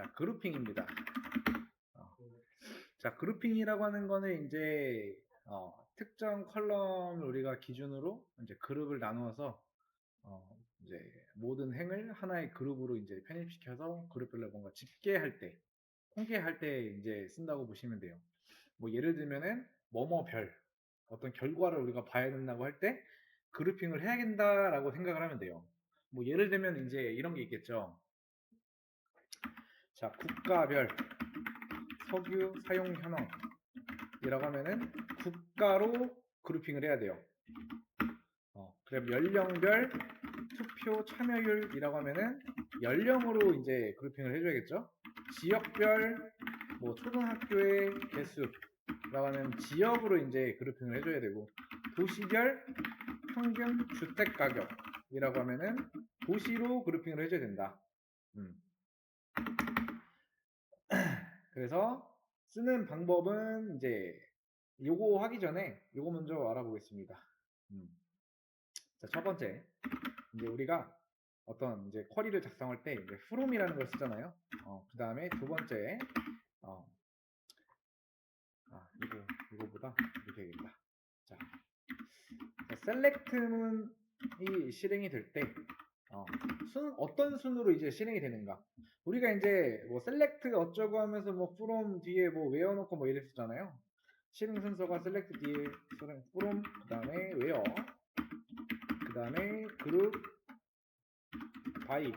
자, 그룹핑입니다. 자, 그룹핑이라고 하는 거는 이제 특정 컬럼을 우리가 기준으로 이제 그룹을 나누어서 이제 모든 행을 하나의 그룹으로 이제 편입시켜서 그룹별로 뭔가 집계할 때, 통계할 때 이제 쓴다고 보시면 돼요. 뭐 예를 들면은 뭐뭐별 어떤 결과를 우리가 봐야 된다고 할 때 그룹핑을 해야 된다라고 생각을 하면 돼요. 뭐 예를 들면 이제 이런 게 있겠죠. 자, 국가별 석유 사용 현황이라고 하면은 국가로 그룹핑을 해야 돼요. 그럼 연령별 투표 참여율이라고 하면은 연령으로 이제 그룹핑을 해줘야겠죠. 지역별 뭐 초등학교의 개수라고 하면 지역으로 이제 그룹핑을 해줘야 되고, 도시별 평균 주택 가격이라고 하면은 도시로 그룹핑을 해줘야 된다. 그래서 쓰는 방법은 이제 요거 하기 전에 요거 먼저 알아보겠습니다. 자, 첫 번째, 이제 우리가 어떤 이제 쿼리를 작성할 때 이제 from이라는 걸 쓰잖아요. 그 다음에 두 번째, 이거보다 이렇게 해야겠다. 자, select문이 실행이 될 때, 어떤 순으로 이제 실행이 되는가? 우리가 이제 뭐 select 어쩌고 하면서 뭐 from 뒤에 뭐 외워놓고 뭐 이랬었잖아요. 실행 순서가 select 뒤에 from 그 다음에 where 그 다음에 group by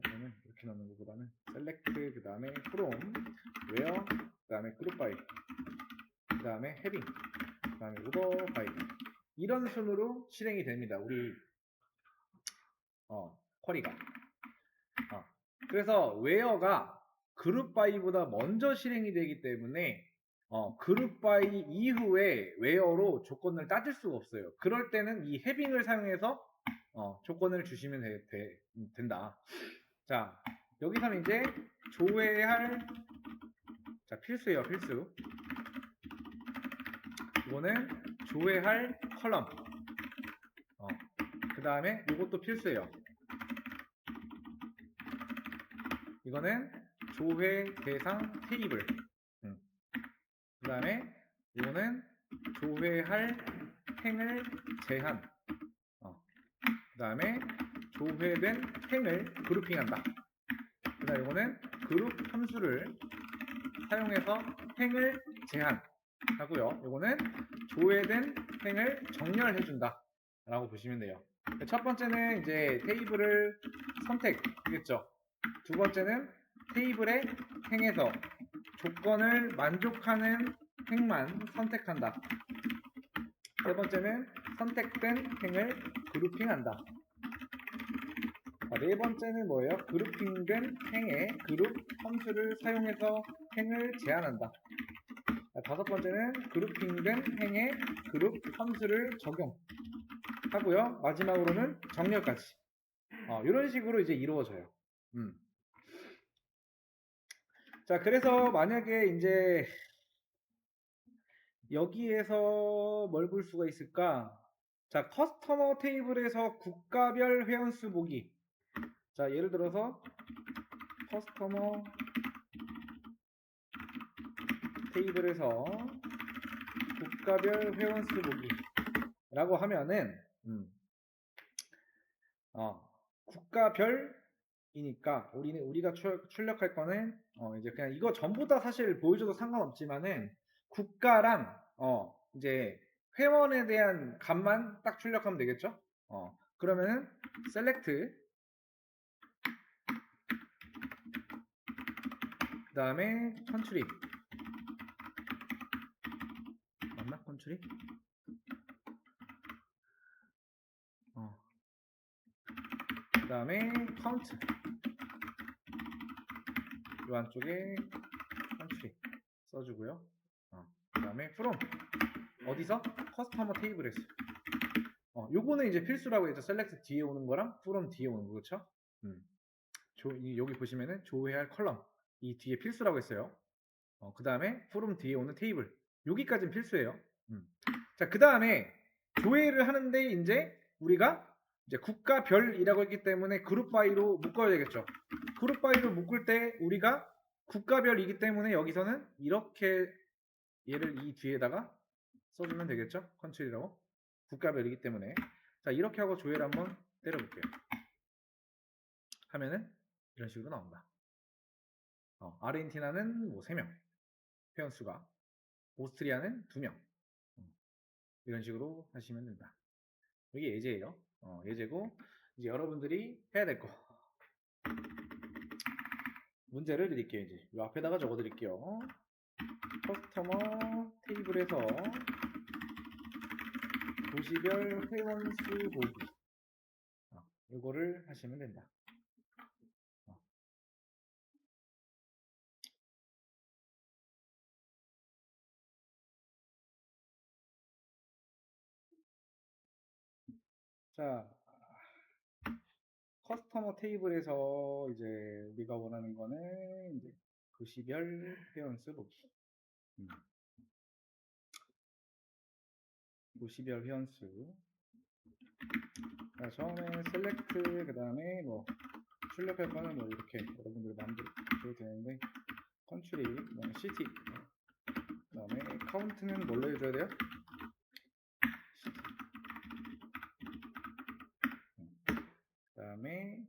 이거는 이렇게 넣는 것보다는 select 그 다음에 from where 그 다음에 group by 그 다음에 having 그 다음에 order by 이런 순으로 실행이 됩니다. 우리 쿼리가. 그래서 where가 group by보다 먼저 실행이 되기 때문에 group by 이후에 where로 조건을 따질 수가 없어요. 그럴 때는 이 having을 사용해서 조건을 주시면 된다. 자, 여기서는 이제 조회할 필수예요, 필수. 이거는 조회할 컬럼. 그 다음에 이것도 필수예요. 이거는 조회 대상 테이블. 그 다음에 이거는 조회할 행을 제한. 그 다음에 조회된 행을 그룹핑한다. 그 다음에 이거는 그룹 함수를 사용해서 행을 제한하고요. 이거는 조회된 행을 정렬해준다 라고 보시면 돼요. 첫 번째는 이제 테이블을 선택이겠죠. 두 번째는 테이블의 행에서 조건을 만족하는 행만 선택한다. 세 번째는 선택된 행을 그룹핑한다. 네 번째는 뭐예요? 그룹핑된 행에 그룹 함수를 사용해서 행을 제한한다. 다섯 번째는 그룹핑된 행에 그룹 함수를 적용하고요. 마지막으로는 정렬까지. 이런 식으로 이제 이루어져요. 자, 그래서 만약에 이제 여기에서 뭘 볼 수가 있을까? 자, 커스터머 테이블에서 국가별 회원수 보기. 자, 예를 들어서 커스터머 테이블에서 국가별 회원수 보기 라고 하면은 국가별이니까 우리가 출력할 거는 이제 그냥 이거 전부 다 사실 보여줘도 상관없지만은 국가랑 이제 회원에 대한 값만 딱 출력하면 되겠죠. 그러면은 select 그 다음에 컨트리 맞나? 컨트리? 그 다음에 count 요 안쪽에 컨트리 써주고요. 그 다음에 from 어디서? 커스터머 테이블에서. 요거는 이제 필수라고 해서 select 뒤에 오는 거랑 from 뒤에 오는 거, 그렇죠? 여기 보시면은 조회할 컬럼 이 뒤에 필수라고 했어요. 그 다음에 from 뒤에 오는 테이블 여기까지는 필수예요. 자, 그 다음에 조회를 하는데 이제 우리가 이제 국가별이라고 했기 때문에 그룹 바이로 묶어야 되겠죠. 그룹 바이를 묶을 때 우리가 국가별이기 때문에 여기서는 이렇게 얘를 이 뒤에다가 써주면 되겠죠? 컨트리라고. 국가별이기 때문에. 자, 이렇게 하고 조회를 한번 때려볼게요. 하면은 이런 식으로 나온다. 아르헨티나는 뭐 3명 회원수가, 오스트리아는 2명, 이런 식으로 하시면 된다. 이게 예제예요. 예제고 이제 여러분들이 해야 될 거 문제를 드릴게요. 이제 이 앞에다가 적어 드릴게요. 커스터머 테이블에서 도시별 회원수 보기, 이거를 하시면 된다. 자, 커스터머 테이블에서 이제 우리가 원하는 거는 이제 도시별 회원수 보기. 도시별 회원수. 자, 처음에 셀렉트, 그 다음에 뭐 출력할 거는 뭐 이렇게 여러분들 마음대로 해도 되는데, 컨트리, 그다음에 시티, 그 다음에 카운트는 뭘로 해줘야 돼요? 시티. 그 다음에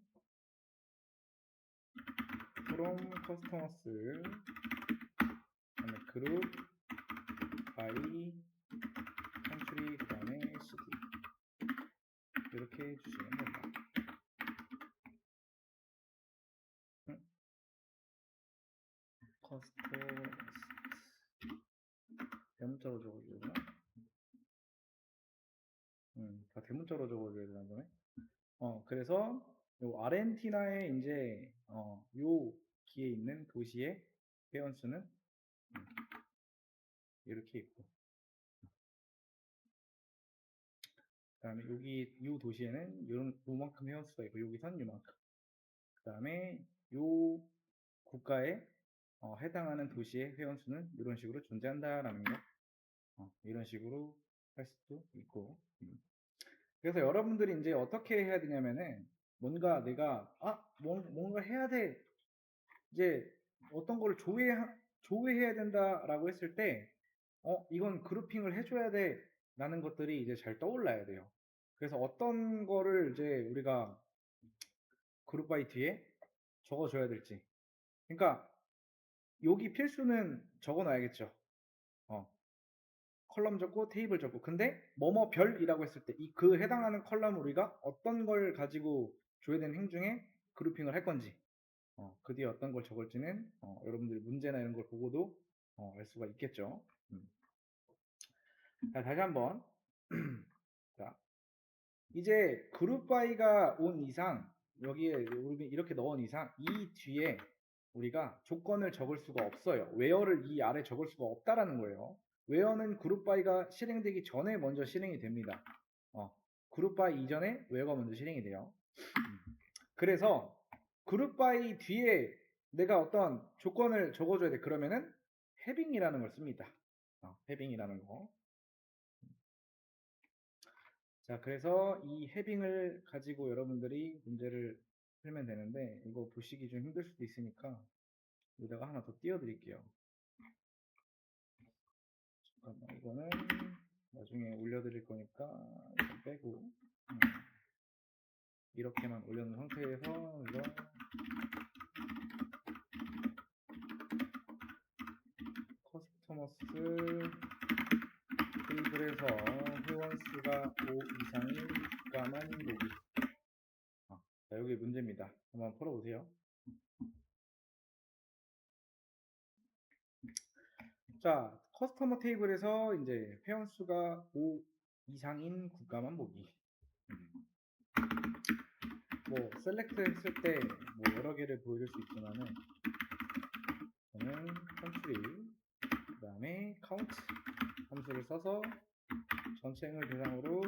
from customers, 그다음에 그룹 by country, 그 다음에 city, 이렇게 해주시면 된다. customers 대문자로 적어줘야 되나? 다 대문자로 적어줘야 되나 보네. 그래서 요 아르헨티나의 이제 요 기에 있는 도시의 회원수는 이렇게 있고, 그 다음에 여기 요 도시에는 요만큼 회원수가 있고, 여기선 요만큼. 그 다음에 요 국가에 해당하는 도시의 회원수는 이런 식으로 존재한다라는 거, 이런 식으로 할 수도 있고. 그래서 여러분들이 이제 어떻게 해야 되냐면은, 뭔가 내가 뭔가 해야 돼, 이제 어떤 걸 조회해야 된다라고 했을 때, 이건 그룹핑을 해줘야 돼 라는 것들이 이제 잘 떠올라야 돼요. 그래서 어떤 거를 이제 우리가 그룹 바이 뒤에 적어줘야 될지. 그러니까 여기 필수는 적어 놔야겠죠. 컬럼 적고 테이블 적고. 근데 뭐뭐 별이라고 했을 때 그 해당하는 컬럼 우리가 어떤 걸 가지고 조회된 행 중에 그룹핑을 할 건지, 그 뒤에 어떤 걸 적을지는 여러분들이 문제나 이런 걸 보고도 알 수가 있겠죠. 자, 다시 한번. 자, 이제 그룹 바이가 온 이상, 여기에 우리 이렇게 넣은 이상 이 뒤에 우리가 조건을 적을 수가 없어요. 웨어를 이 아래 적을 수가 없다라는 거예요. 웨어는 그룹 바이가 실행되기 전에 먼저 실행이 됩니다. 그룹 바이 이전에 웨어가 먼저 실행이 돼요. 그래서 그룹 바이 뒤에 내가 어떤 조건을 적어줘야 돼. 그러면은 해빙이라는 걸 씁니다. 해빙이라는 거. 자, 그래서 이 해빙을 가지고 여러분들이 문제를 풀면 되는데, 이거 보시기 좀 힘들 수도 있으니까 여기다가 하나 더 띄워 드릴게요. 잠깐만, 이거는 나중에 올려드릴 거니까 이거 빼고, 이렇게만 올려놓은 상태에서 이거 커스터머스 테이블에서 회원수가 5 이상인 국가만 보기. 자, 여기 문제입니다. 한번 풀어보세요. 자, 커스터머 테이블에서 이제 회원수가 5 이상인 국가만 보기. 뭐 셀렉트 했을 때 뭐 여러 개를 보여줄 수 있지만은, 저는 컨트리, 그 다음에 카운트 함수를 써서 전체 행을 대상으로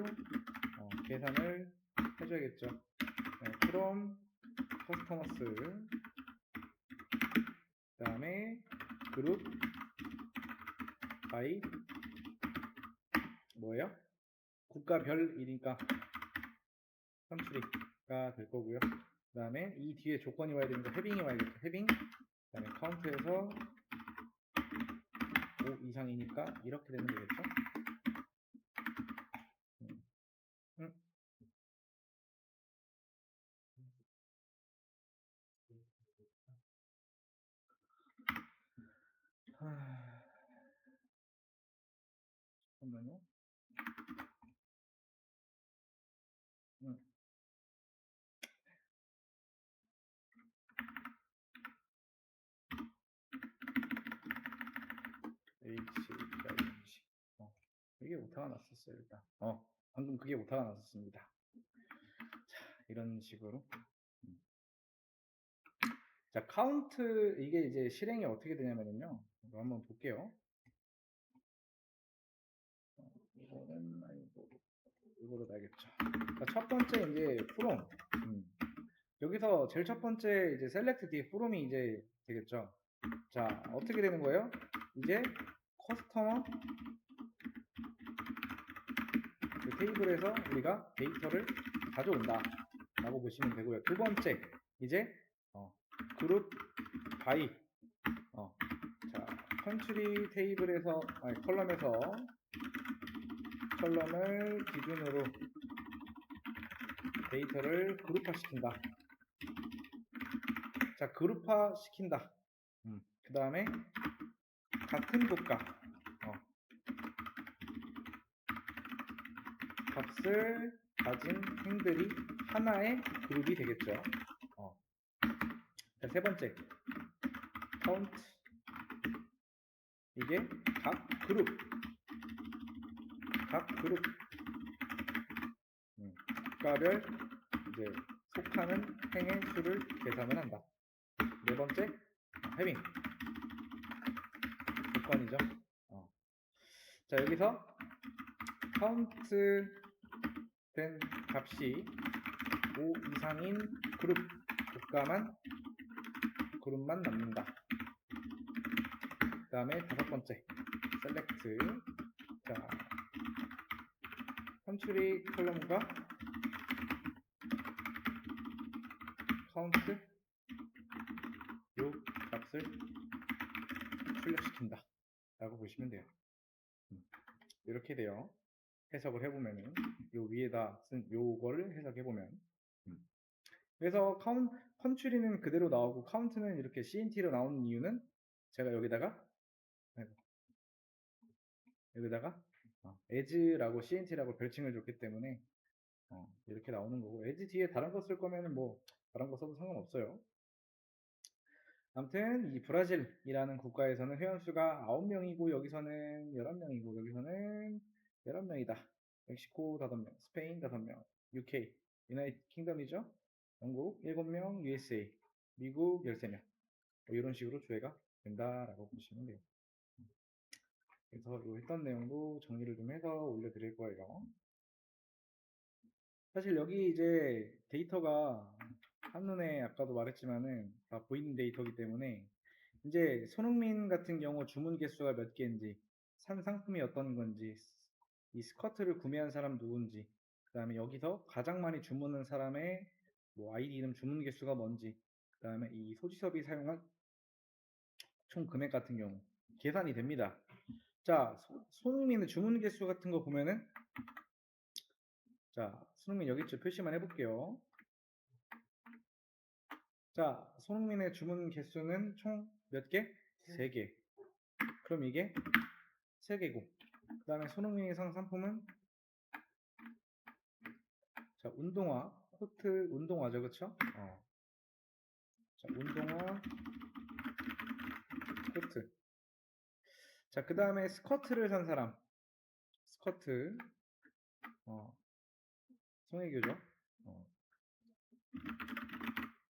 계산을 해줘야겠죠. 네, from customers, 그 다음에 그룹 by 뭐예요? 국가별이니까 컨트리가 될 거고요. 그 다음에 이 뒤에 조건이 와야 되니까 헤빙이 와야겠죠. 헤빙. 그 다음에 카운트에서 5 이상이니까 이렇게 되면 되겠죠. 음, 음. 하... 잠깐만요. 음. H가 이식. 이게 오타가 났었어요 일단. 방금 그게 오타가 났었습니다. 자, 이런 식으로. 음. 자, 카운트 이게 이제 실행이 어떻게 되냐면요. 이거 한번 볼게요. 이거는 아니고 이거로 봐야겠죠. 자, 첫 번째 이제 from. 여기서 제일 첫 번째 이제 select 뒤에 from이 이제 되겠죠. 자, 어떻게 되는 거예요? 이제 커스터머 그 테이블에서 우리가 데이터를 가져온다 라고 보시면 되고요. 두 번째 이제 그룹 바이 자 컨트리 테이블에서 아니 컬럼에서 컬럼을 기준으로 데이터를 그룹화 시킨다. 자 그룹화 시킨다. 그 다음에 같은 국가 값을 가진 행들이 하나의 그룹이 되겠죠. 자, 세 번째 count 이게 각 그룹 국가별 이제 속하는 행의 수를 계산을 한다. 네 번째 해빙 조건이죠. 자 여기서 count 된 값이 5 이상인 그룹만 남는다. 그 다음에 다섯 번째 select 자 컨트리 컬럼과 count 요 값을 출력시킨다 라고 보시면 돼요. 이렇게 돼요. 해석을 해보면은 요 위에다 쓴 요거를 해석해보면 그래서 컨트리는 그대로 나오고 카운트는 이렇게 CNT로 나오는 이유는 제가 여기다가 as라고 CNT라고 별칭을 줬기 때문에 이렇게 나오는 거고 as 뒤에 다른 거 쓸 거면은 뭐 다른 거 써도 상관없어요. 아무튼 이 브라질이라는 국가에서는 회원수가 9명이고 여기서는 11명이고 여기서는 11명이다. 멕시코 5명, 스페인 5명, UK, 유나이티드 킹덤이죠. 영국 7명, USA, 미국 13명. 뭐 이런 식으로 조회가 된다라고 보시면 돼요. 그래서 요 했던 내용도 정리를 좀 해서 올려드릴 거예요. 사실 여기 이제 데이터가 한눈에 아까도 말했지만은 다 보이는 데이터이기 때문에 이제 손흥민 같은 경우 주문 개수가 몇 개인지, 산 상품이 어떤 건지, 이 스커트를 구매한 사람 누군지, 그 다음에 여기서 가장 많이 주문한 사람의 뭐 아이디 이름 주문 개수가 뭔지, 그 다음에 이 소지섭이 사용한 총 금액 같은 경우 계산이 됩니다. 자, 손흥민의 주문 개수 같은 거 보면은 자, 손흥민 여기쯤 표시만 해볼게요. 자, 손흥민의 주문 개수는 총 몇 개? 3개. 그럼 이게 3개고. 그 다음에 손흥민이 산 상품은 자, 운동화, 코트 운동화죠, 그쵸? 자, 운동화, 코트. 자, 그 다음에 스커트를 산 사람. 스커트, 송혜교죠.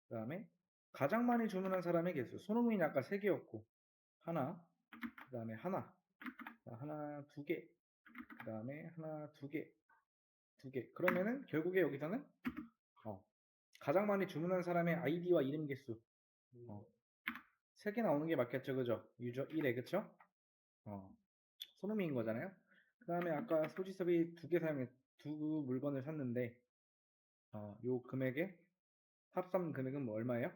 그 다음에 가장 많이 주문한 사람의 개수. 손흥민이 아까 3개였고, 하나, 그 다음에 하나, 하나, 2개, 그 다음에 하나, 2개, 2개. 그러면은 결국에 여기서는 가장 많이 주문한 사람의 아이디와 이름 개수 3개 나오는 게 맞겠죠, 그죠? 유저 1에, 그쵸? 손흥민인 거잖아요. 그 다음에 아까 소지섭이 두 물건을 샀는데 요 금액에 합산 금액은 뭐 얼마예요?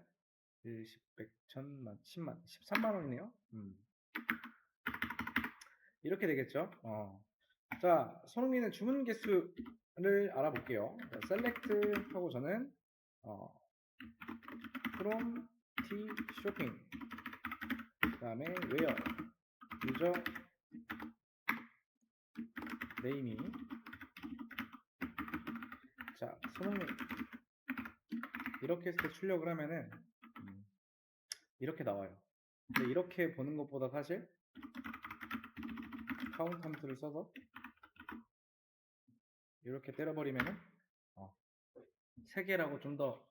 1, 10, 100, 1000만, 10만, 13만 원이네요. 이렇게 되겠죠. 자, 손흥민의 주문 개수를 알아볼게요. 자, select 하고 저는 어, from t shopping 그 다음에 where 유저 네임이 자 손흥민 이렇게 해서 출력을 하면은 이렇게 나와요. 근데 이렇게 보는 것보다 사실 카운트 함수를 써서 이렇게 때려버리면은 3개라고 좀 더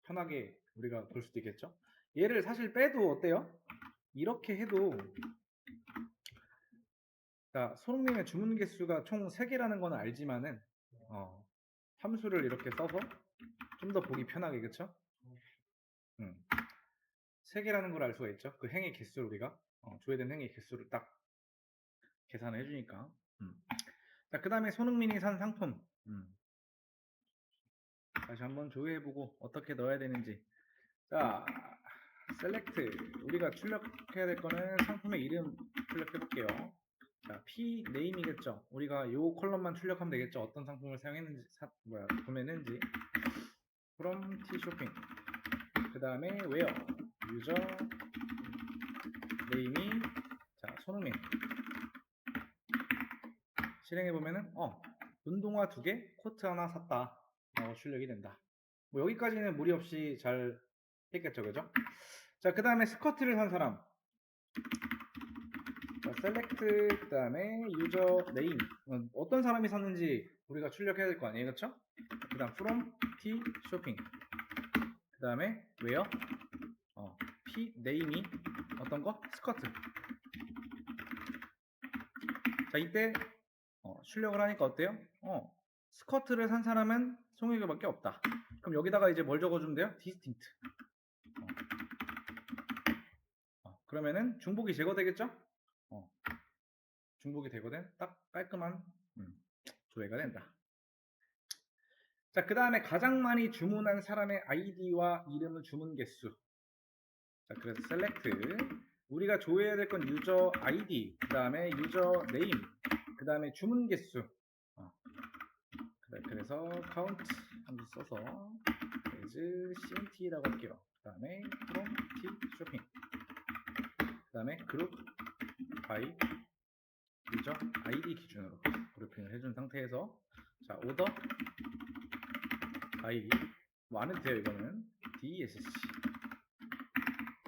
편하게 우리가 볼 수도 있겠죠. 얘를 사실 빼도 어때요? 이렇게 해도 자, 손흥민의 주문 개수가 총 3개라는 건 알지만은 함수를 이렇게 써서 좀 더 보기 편하게 그쵸? 3개라는 걸 알 수가 있죠. 그 행의 개수를 우리가 조회된 행의 개수를 딱 계산을 해주니까. 자, 그 다음에 손흥민이 산 상품. 다시 한번 조회해보고 어떻게 넣어야 되는지. 자, select. 우리가 출력해야 될 거는 상품의 이름 출력해볼게요. 자, P 네임이겠죠. 우리가 요 컬럼만 출력하면 되겠죠. 어떤 상품을 사용했는지, 구매했는지. from T 쇼핑. 그 다음에 where 유저 네임이 자 손흥민. 실행해보면은 운동화 2개, 코트 하나 샀다 라고 출력이 된다. 뭐 여기까지는 무리 없이 잘 했겠죠, 그죠? 자, 그 다음에 스커트를 산 사람. 자, select 그 다음에 유저 네임 어떤 사람이 샀는지 우리가 출력해야 될 거 아니에요, 그쵸? 그 다음 from t shopping 그 다음에 where p 네임이 어떤 거? 스커트. 자, 이때 출력을 하니까 어때요? 스커트를 산 사람은 송혜교밖에 없다. 그럼 여기다가 이제 뭘 적어주면 돼요? distinct. 그러면은 중복이 제거되겠죠? 중복이 되거든. 딱 깔끔한 조회가 된다. 자, 그 다음에 가장 많이 주문한 사람의 아이디와 이름을 주문 개수. 자, 그래서 select. 우리가 조회해야 될 건 유저 아이디, 그 다음에 유저 네임, 그 다음에 주문 개수. 그래서 count 함수 써서 is cnt라고 할게요. 그 다음에 from t shopping. 그 다음에 group by 유저 아이디 기준으로 그룹핑을 해준 상태에서 자 order by 뭐 안 해도 돼요. 이거는 DSC.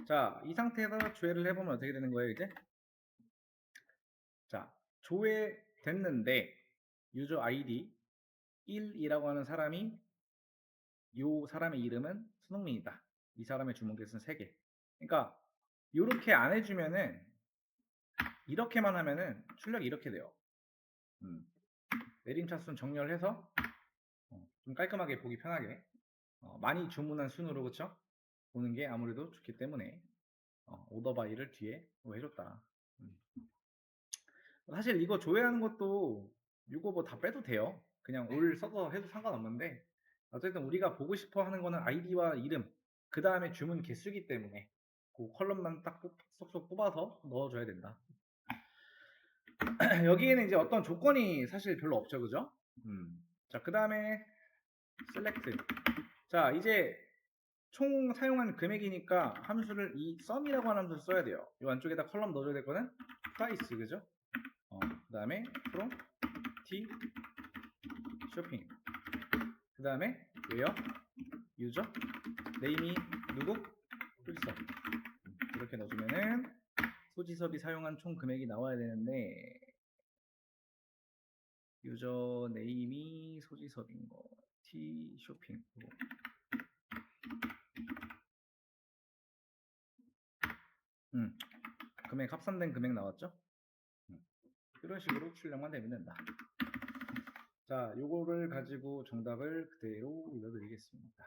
자, 이 상태에서 조회를 해보면 어떻게 되는 거예요, 이제? 자, 조회됐는데 유저 아이디 1이라고 하는 사람이 이 사람의 이름은 손흥민이다. 이 사람의 주문 개수는 3개. 그러니까 이렇게 안 해주면은 이렇게만 하면은 출력이 이렇게 돼요. 내림차순 정렬해서 좀 깔끔하게 보기 편하게 많이 주문한 순으로 그쵸? 보는 게 아무래도 좋기 때문에 오더바이를 뒤에 해줬다. 사실 이거 조회하는 것도 이거 뭐 다 빼도 돼요. 그냥 올 써서 해도 상관없는데 어쨌든 우리가 보고 싶어 하는 거는 아이디와 이름 그 다음에 주문 개수기 때문에 그 컬럼만 딱 쏙쏙 뽑아서 넣어줘야 된다. 여기에는 이제 어떤 조건이 사실 별로 없죠, 그죠? 자, 그 다음에 select. 자, 이제 총 사용한 금액이니까 함수를 이 sum이라고 하는 함수를 써야 돼요. 이 안쪽에다 컬럼 넣어줘야 될 거는 price, 그죠? 그 다음에 from t shopping. 그 다음에 where 유저 네임이 누구? 필서. 이렇게 넣어주면은 소지섭이 사용한 총 금액이 나와야 되는데 유저 네임이 소지섭인 거 T 쇼핑 금액 합산된 금액 나왔죠? 이런 식으로 출력만 되면 된다. 자, 요거를 가지고 정답을 그대로 읽어드리겠습니다.